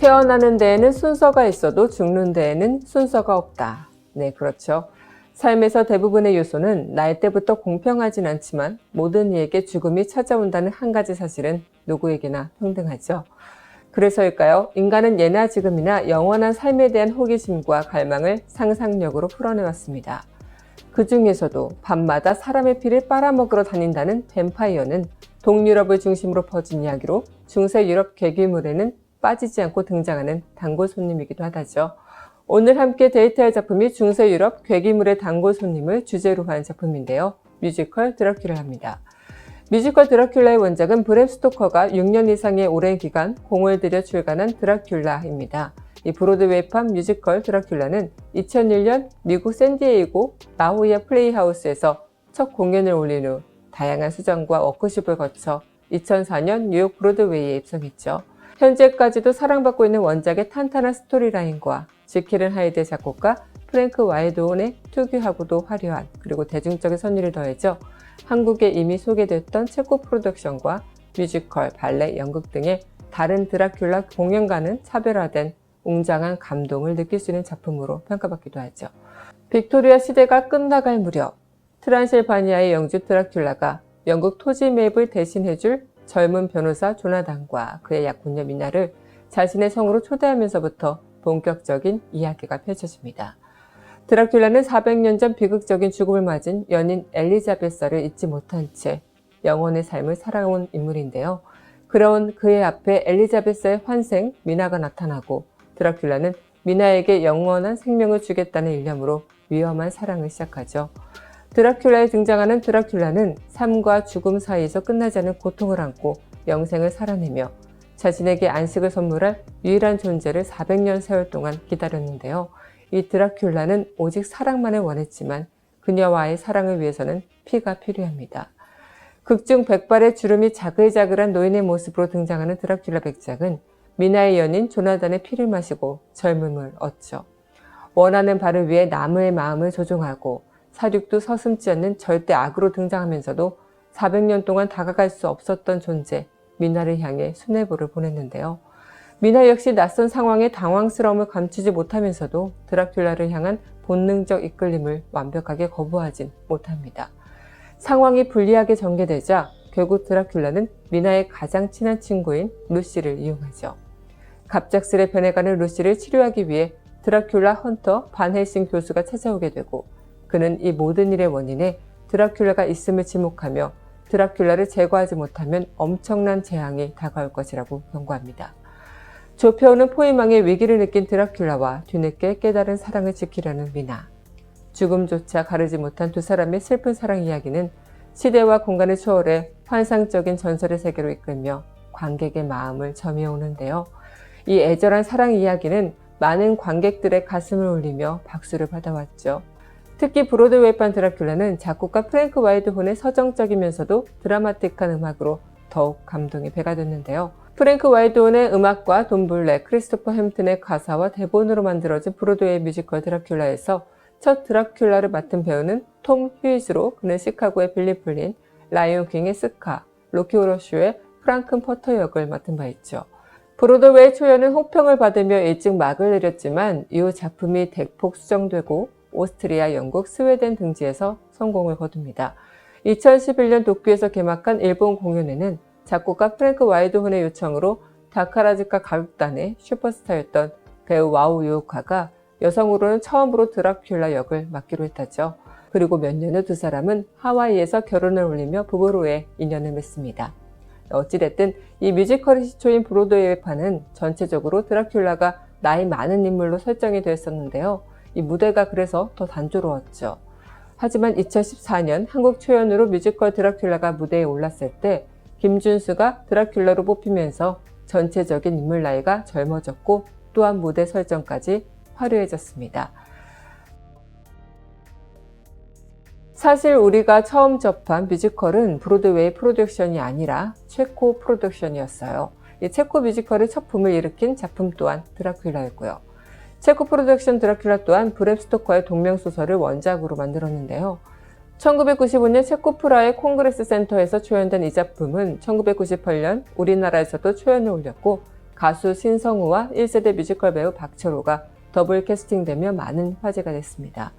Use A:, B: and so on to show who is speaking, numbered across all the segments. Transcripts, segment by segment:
A: 태어나는 데에는 순서가 있어도 죽는 데에는 순서가 없다. 네, 그렇죠. 삶에서 대부분의 요소는 날 때부터 공평하진 않지만 모든 이에게 죽음이 찾아온다는 한 가지 사실은 누구에게나 평등하죠. 그래서일까요? 인간은 예나 지금이나 영원한 삶에 대한 호기심과 갈망을 상상력으로 풀어내왔습니다. 그 중에서도 밤마다 사람의 피를 빨아먹으러 다닌다는 뱀파이어는 동유럽을 중심으로 퍼진 이야기로 중세 유럽 괴기물에는 빠지지 않고 등장하는 단골 손님이기도 하다죠. 오늘 함께 데이트할 작품이 중세 유럽 괴기물의 단골 손님을 주제로 한 작품인데요. 뮤지컬 드라큘라입니다. 뮤지컬 드라큘라의 원작은 브램 스토커가 6년 이상의 오랜 기간 공을 들여 출간한 드라큘라입니다. 이 브로드웨이판 뮤지컬 드라큘라는 2001년 미국 샌디에이고 라호야 플레이하우스에서 첫 공연을 올린 후 다양한 수정과 워크숍을 거쳐 2004년 뉴욕 브로드웨이에 입성했죠. 현재까지도 사랑받고 있는 원작의 탄탄한 스토리라인과 지킬은 하이드 작곡가 프랭크 와이드혼의 특유하고도 화려한 그리고 대중적인 선율이 더해져 한국에 이미 소개됐던 체코 프로덕션과 뮤지컬, 발레, 연극 등의 다른 드라큘라 공연과는 차별화된 웅장한 감동을 느낄 수 있는 작품으로 평가받기도 하죠. 빅토리아 시대가 끝나갈 무렵 트란실바니아의 영주 드라큘라가 영국 토지 매입을 대신해줄 젊은 변호사 조나단과 그의 약혼녀 미나를 자신의 성으로 초대하면서부터 본격적인 이야기가 펼쳐집니다. 드라큘라는 400년 전 비극적인 죽음을 맞은 연인 엘리자베사를 잊지 못한 채 영원의 삶을 살아온 인물인데요. 그런 그의 앞에 엘리자베사의 환생 미나가 나타나고 드라큘라는 미나에게 영원한 생명을 주겠다는 일념으로 위험한 사랑을 시작하죠. 드라큘라에 등장하는 드라큘라는 삶과 죽음 사이에서 끝나지 않는 고통을 안고 영생을 살아내며 자신에게 안식을 선물할 유일한 존재를 400년 세월 동안 기다렸는데요. 이 드라큘라는 오직 사랑만을 원했지만 그녀와의 사랑을 위해서는 피가 필요합니다. 극중 백발의 주름이 자글자글한 노인의 모습으로 등장하는 드라큘라 백작은 미나의 연인 조나단의 피를 마시고 젊음을 얻죠. 원하는 바를 위해 남의 마음을 조종하고 사륙도 서슴지 않는 절대 악으로 등장하면서도 400년 동안 다가갈 수 없었던 존재 미나를 향해 수뇌부를 보냈는데요. 미나 역시 낯선 상황에 당황스러움을 감추지 못하면서도 드라큘라를 향한 본능적 이끌림을 완벽하게 거부하진 못합니다. 상황이 불리하게 전개되자 결국 드라큘라는 미나의 가장 친한 친구인 루시를 이용하죠. 갑작스레 변해가는 루시를 치료하기 위해 드라큘라 헌터 반 헬싱 교수가 찾아오게 되고 그는 이 모든 일의 원인에 드라큘라가 있음을 지목하며 드라큘라를 제거하지 못하면 엄청난 재앙이 다가올 것이라고 경고합니다. 좁혀오는 포위망의 위기를 느낀 드라큘라와 뒤늦게 깨달은 사랑을 지키려는 미나. 죽음조차 가르지 못한 두 사람의 슬픈 사랑 이야기는 시대와 공간을 초월해 환상적인 전설의 세계로 이끌며 관객의 마음을 점이오는데요. 이 애절한 사랑 이야기는 많은 관객들의 가슴을 울리며 박수를 받아왔죠. 특히 브로드웨이판 드라큘라는 작곡가 프랭크 와이드혼의 서정적이면서도 드라마틱한 음악으로 더욱 감동의 배가 됐는데요. 프랭크 와이드혼의 음악과 돈 블랙, 크리스토퍼 햄튼의 가사와 대본으로 만들어진 브로드웨이 뮤지컬 드라큘라에서 첫 드라큘라를 맡은 배우는 톰 휴이즈로 그는 시카고의 빌리 플린, 라이온 킹의 스카, 로키 호러쇼의 프랑큰 퍼터 역을 맡은 바 있죠. 브로드웨이 초연은 호평을 받으며 일찍 막을 내렸지만 이후 작품이 대폭 수정되고 오스트리아, 영국, 스웨덴 등지에서 성공을 거둡니다. 2011년 도쿄에서 개막한 일본 공연에는 작곡가 프랭크 와이드혼의 요청으로 다카라즈카 가극단의 슈퍼스타였던 배우 와우 유오카가 여성으로는 처음으로 드라큘라 역을 맡기로 했다죠. 그리고 몇 년 후 두 사람은 하와이에서 결혼을 올리며 부부로의 인연을 맺습니다. 어찌됐든 이 뮤지컬의 시초인 브로드웨이판은 전체적으로 드라큘라가 나이 많은 인물로 설정이 되었었는데요. 이 무대가 그래서 더 단조로웠죠. 하지만 2014년 한국 초연으로 뮤지컬 드라큘라가 무대에 올랐을 때 김준수가 드라큘라로 뽑히면서 전체적인 인물 나이가 젊어졌고 또한 무대 설정까지 화려해졌습니다. 사실 우리가 처음 접한 뮤지컬은 브로드웨이 프로덕션이 아니라 체코 프로덕션이었어요. 이 체코 뮤지컬의 첫 붐을 일으킨 작품 또한 드라큘라였고요. 체코 프로덕션 드라큘라 또한 브램 스토커의 동명소설을 원작으로 만들었는데요. 1995년 체코 프라하의 콩그레스 센터에서 초연된 이 작품은 1998년 우리나라에서도 초연을 올렸고 가수 신성우와 1세대 뮤지컬 배우 박철호가 더블 캐스팅되며 많은 화제가 됐습니다.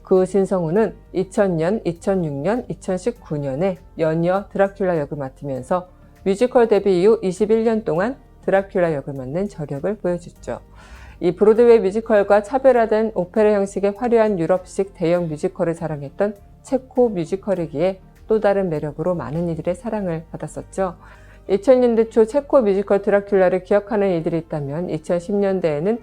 A: 그 신성우는 2000년, 2006년, 2019년에 연이어 드라큘라 역을 맡으면서 뮤지컬 데뷔 이후 21년 동안 드라큘라 역을 맡는 저력을 보여줬죠. 이 브로드웨이 뮤지컬과 차별화된 오페라 형식의 화려한 유럽식 대형 뮤지컬을 자랑했던 체코 뮤지컬이기에 또 다른 매력으로 많은 이들의 사랑을 받았었죠. 2000년대 초 체코 뮤지컬 드라큘라를 기억하는 이들이 있다면 2010년대에는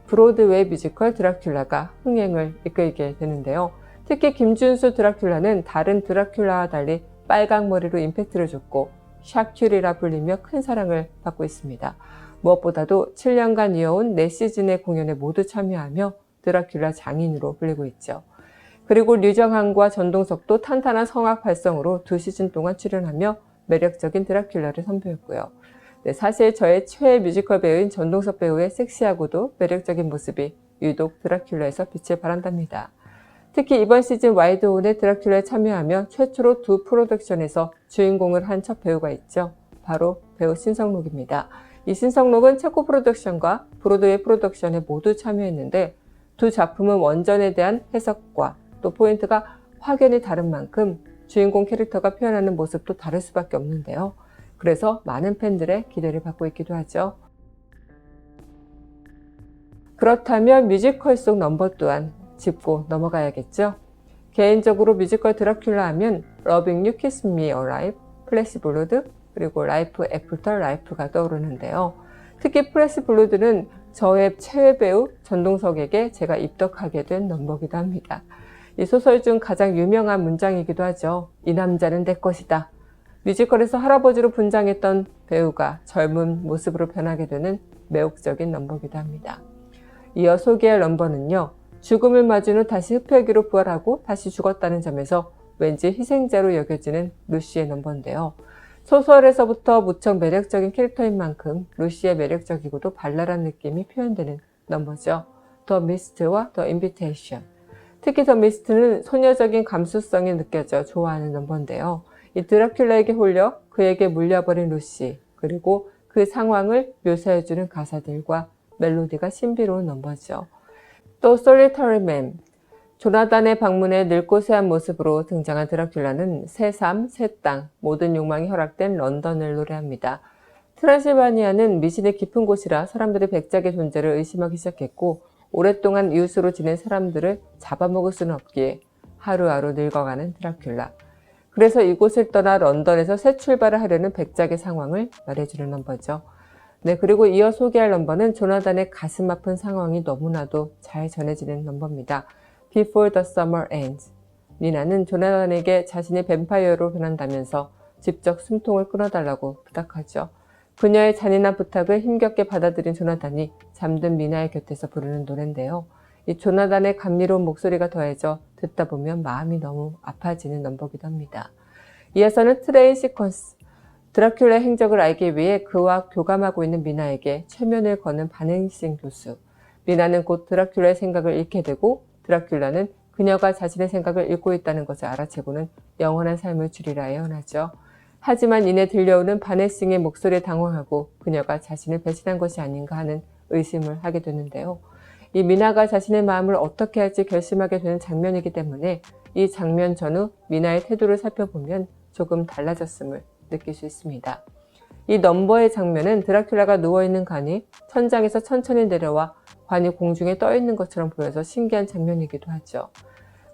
A: 브로드웨이 뮤지컬 드라큘라가 흥행을 이끌게 되는데요. 특히 김준수 드라큘라는 다른 드라큘라와 달리 빨강머리로 임팩트를 줬고 샤큐리라 불리며 큰 사랑을 받고 있습니다. 무엇보다도 7년간 이어온 4시즌의 공연에 모두 참여하며 드라큘라 장인으로 불리고 있죠. 그리고 류정한과 전동석도 탄탄한 성악 발성으로 2시즌 동안 출연하며 매력적인 드라큘라를 선보였고요. 네, 사실 저의 최애 뮤지컬 배우인 전동석 배우의 섹시하고도 매력적인 모습이 유독 드라큘라에서 빛을 발한답니다. 특히 이번 시즌 와이드온의 드라큘라에 참여하며 최초로 두 프로덕션에서 주인공을 한 첫 배우가 있죠. 바로 배우 신성록입니다. 이 신성록은 체코 프로덕션과 브로드웨이 프로덕션에 모두 참여했는데 두 작품은 원전에 대한 해석과 또 포인트가 확연히 다른 만큼 주인공 캐릭터가 표현하는 모습도 다를 수밖에 없는데요. 그래서 많은 팬들의 기대를 받고 있기도 하죠. 그렇다면 뮤지컬 속 넘버 또한 짚고 넘어가야겠죠. 개인적으로 뮤지컬 드라큘라 하면 러빙 유, 키스 미 어라이브, 플래시 블루드, 그리고 라이프 애프터 라이프가 떠오르는데요. 특히 플래시 블루드는 저의 최애 배우 전동석에게 제가 입덕하게 된 넘버기도 합니다. 이 소설 중 가장 유명한 문장이기도 하죠. 이 남자는 내 것이다. 뮤지컬에서 할아버지로 분장했던 배우가 젊은 모습으로 변하게 되는 매혹적인 넘버기도 합니다. 이어 소개할 넘버는요. 죽음을 마준 후 다시 흡혈귀로 부활하고 다시 죽었다는 점에서 왠지 희생자로 여겨지는 루시의 넘버인데요. 소설에서부터 무척 매력적인 캐릭터인 만큼 루시의 매력적이고도 발랄한 느낌이 표현되는 넘버죠. 더 미스트와 더 인비테이션. 특히 더 미스트는 소녀적인 감수성이 느껴져 좋아하는 넘버인데요. 이 드라큘라에게 홀려 그에게 물려버린 루시, 그리고 그 상황을 묘사해주는 가사들과 멜로디가 신비로운 넘버죠. 또 솔리터리 맨, 조나단의 방문에 늙고 쇠한 모습으로 등장한 드라큘라는 새 삶, 새 땅, 모든 욕망이 허락된 런던을 노래합니다. 트란실바니아는 미신의 깊은 곳이라 사람들이 백작의 존재를 의심하기 시작했고 오랫동안 이웃으로 지낸 사람들을 잡아먹을 수는 없기에 하루하루 늙어가는 드라큘라. 그래서 이곳을 떠나 런던에서 새 출발을 하려는 백작의 상황을 말해주는 넘버죠. 네, 그리고 이어 소개할 넘버는 조나단의 가슴 아픈 상황이 너무나도 잘 전해지는 넘버입니다. Before the Summer Ends. 니나는 조나단에게 자신이 뱀파이어로 변한다면서 직접 숨통을 끊어달라고 부탁하죠. 그녀의 잔인한 부탁을 힘겹게 받아들인 조나단이 잠든 미나의 곁에서 부르는 노래인데요. 이 조나단의 감미로운 목소리가 더해져 듣다 보면 마음이 너무 아파지는 넘버기도 합니다. 이어서는 트레인 시퀀스. 드라큘라의 행적을 알기 위해 그와 교감하고 있는 미나에게 최면을 거는 반행신 교수. 미나는 곧 드라큘라의 생각을 잃게 되고 드라큘라는 그녀가 자신의 생각을 잃고 있다는 것을 알아채고는 영원한 삶을 주리라 예언하죠. 하지만 이내 들려오는 바네싱의 목소리에 당황하고 그녀가 자신을 배신한 것이 아닌가 하는 의심을 하게 되는데요. 이 미나가 자신의 마음을 어떻게 할지 결심하게 되는 장면이기 때문에 이 장면 전후 미나의 태도를 살펴보면 조금 달라졌음을 느낄 수 있습니다. 이 넘버의 장면은 드라큘라가 누워있는 관이 천장에서 천천히 내려와 관이 공중에 떠있는 것처럼 보여서 신기한 장면이기도 하죠.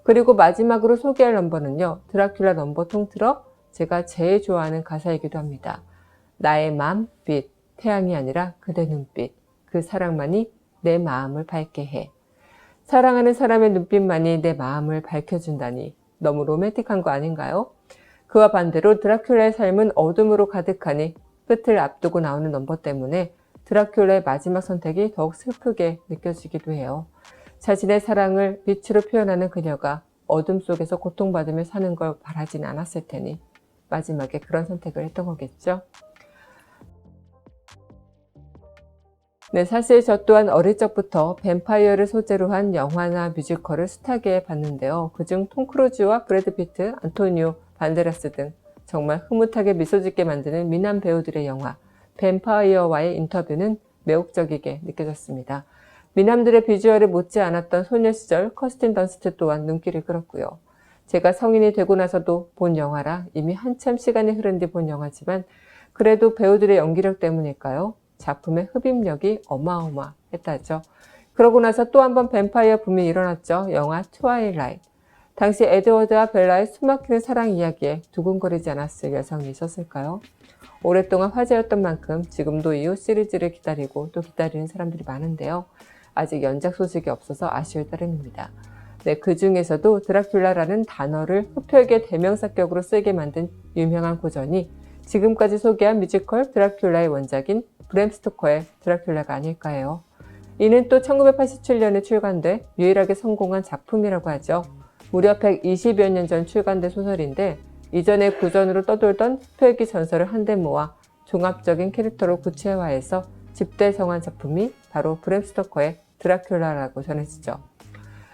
A: 그리고 마지막으로 소개할 넘버는요. 드라큘라 넘버 통틀어 제가 제일 좋아하는 가사이기도 합니다. 나의 맘빛, 태양이 아니라 그대 눈빛, 그 사랑만이 내 마음을 밝게 해. 사랑하는 사람의 눈빛만이 내 마음을 밝혀준다니 너무 로맨틱한 거 아닌가요? 그와 반대로 드라큘라의 삶은 어둠으로 가득하니 끝을 앞두고 나오는 넘버 때문에 드라큘라의 마지막 선택이 더욱 슬프게 느껴지기도 해요. 자신의 사랑을 빛으로 표현하는 그녀가 어둠 속에서 고통받으며 사는 걸 바라진 않았을 테니 마지막에 그런 선택을 했던 거겠죠. 네, 사실 저 또한 어릴 적부터 뱀파이어를 소재로 한 영화나 뮤지컬을 숱하게 봤는데요. 그중 톰 크루즈와 브래드 피트, 안토니오 반데라스 등 정말 흐뭇하게 미소 짓게 만드는 미남 배우들의 영화 뱀파이어와의 인터뷰는 매혹적이게 느껴졌습니다. 미남들의 비주얼에 못지 않았던 소녀 시절 커스틴 던스트 또한 눈길을 끌었고요. 제가 성인이 되고 나서도 본 영화라 이미 한참 시간이 흐른 뒤 본 영화지만 그래도 배우들의 연기력 때문일까요? 작품의 흡입력이 어마어마했다죠. 그러고 나서 또 한 번 뱀파이어 붐이 일어났죠. 영화 트와일라이트. 당시 에드워드와 벨라의 숨막히는 사랑 이야기에 두근거리지 않았을 여성이 있었을까요? 오랫동안 화제였던 만큼 지금도 이후 시리즈를 기다리고 또 기다리는 사람들이 많은데요. 아직 연작 소식이 없어서 아쉬울 따름입니다. 네, 그 중에서도 드라큘라라는 단어를 흡혈계 대명사격으로 쓰게 만든 유명한 고전이 지금까지 소개한 뮤지컬 드라큘라의 원작인 브램 스토커의 드라큘라가 아닐까 해요. 이는 또 1987년에 출간돼 유일하게 성공한 작품이라고 하죠. 무려 120여 년 전 출간된 소설인데 이전의 구전으로 떠돌던 흡혈귀 전설을 한데 모아 종합적인 캐릭터로 구체화해서 집대성한 작품이 바로 브램 스토커의 드라큘라라고 전해지죠.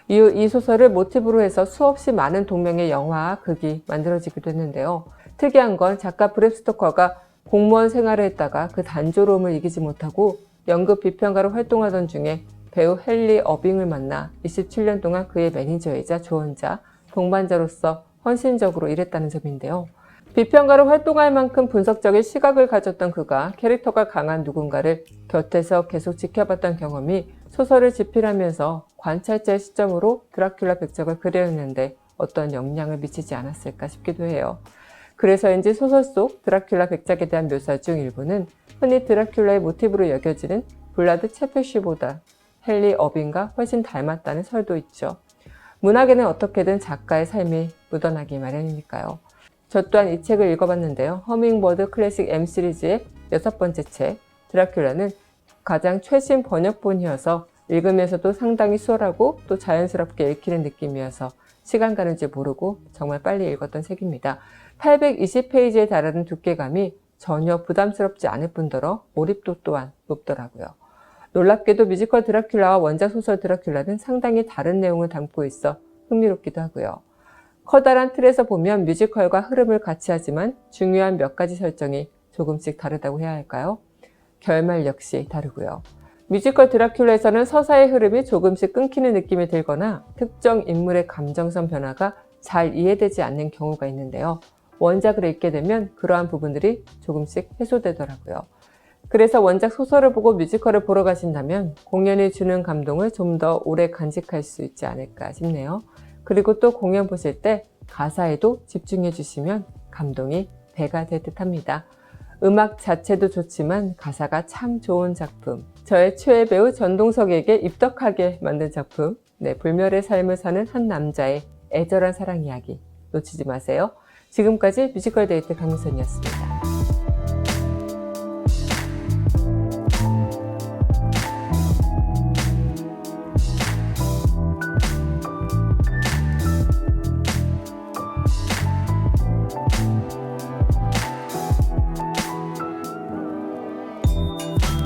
A: 이후 이 소설을 모티브로 해서 수없이 많은 동명의 영화와 극이 만들어지기도 했는데요. 특이한 건 작가 브램 스토커가 공무원 생활을 했다가 그 단조로움을 이기지 못하고 연극 비평가로 활동하던 중에 배우 헨리 어빙을 만나 27년 동안 그의 매니저이자 조언자, 동반자로서 헌신적으로 일했다는 점인데요. 비평가로 활동할 만큼 분석적인 시각을 가졌던 그가 캐릭터가 강한 누군가를 곁에서 계속 지켜봤던 경험이 소설을 집필하면서 관찰자의 시점으로 드라큘라 백작을 그려냈는데 어떤 영향을 미치지 않았을까 싶기도 해요. 그래서인지 소설 속 드라큘라 백작에 대한 묘사 중 일부는 흔히 드라큘라의 모티브로 여겨지는 블라드 체펠시보다 헨리 어빙과 훨씬 닮았다는 설도 있죠. 문학에는 어떻게든 작가의 삶이 묻어나기 마련이니까요. 저 또한 이 책을 읽어봤는데요. 허밍버드 클래식 M 시리즈의 6번째 책 드라큘라는 가장 최신 번역본이어서 읽으면서도 상당히 수월하고 또 자연스럽게 읽히는 느낌이어서 시간 가는 줄 모르고 정말 빨리 읽었던 책입니다. 820페이지에 달하는 두께감이 전혀 부담스럽지 않을 뿐더러 몰입도 또한 높더라고요. 놀랍게도 뮤지컬 드라큘라와 원작 소설 드라큘라는 상당히 다른 내용을 담고 있어 흥미롭기도 하고요. 커다란 틀에서 보면 뮤지컬과 흐름을 같이 하지만 중요한 몇 가지 설정이 조금씩 다르다고 해야 할까요? 결말 역시 다르고요. 뮤지컬 드라큘라에서는 서사의 흐름이 조금씩 끊기는 느낌이 들거나 특정 인물의 감정선 변화가 잘 이해되지 않는 경우가 있는데요. 원작을 읽게 되면 그러한 부분들이 조금씩 해소되더라고요. 그래서 원작 소설을 보고 뮤지컬을 보러 가신다면 공연이 주는 감동을 좀 더 오래 간직할 수 있지 않을까 싶네요. 그리고 또 공연 보실 때 가사에도 집중해 주시면 감동이 배가 될 듯 합니다. 음악 자체도 좋지만 가사가 참 좋은 작품. 저의 최애 배우 전동석에게 입덕하게 만든 작품. 네, 불멸의 삶을 사는 한 남자의 애절한 사랑 이야기 놓치지 마세요. 지금까지 뮤지컬 데이트 강민선이었습니다.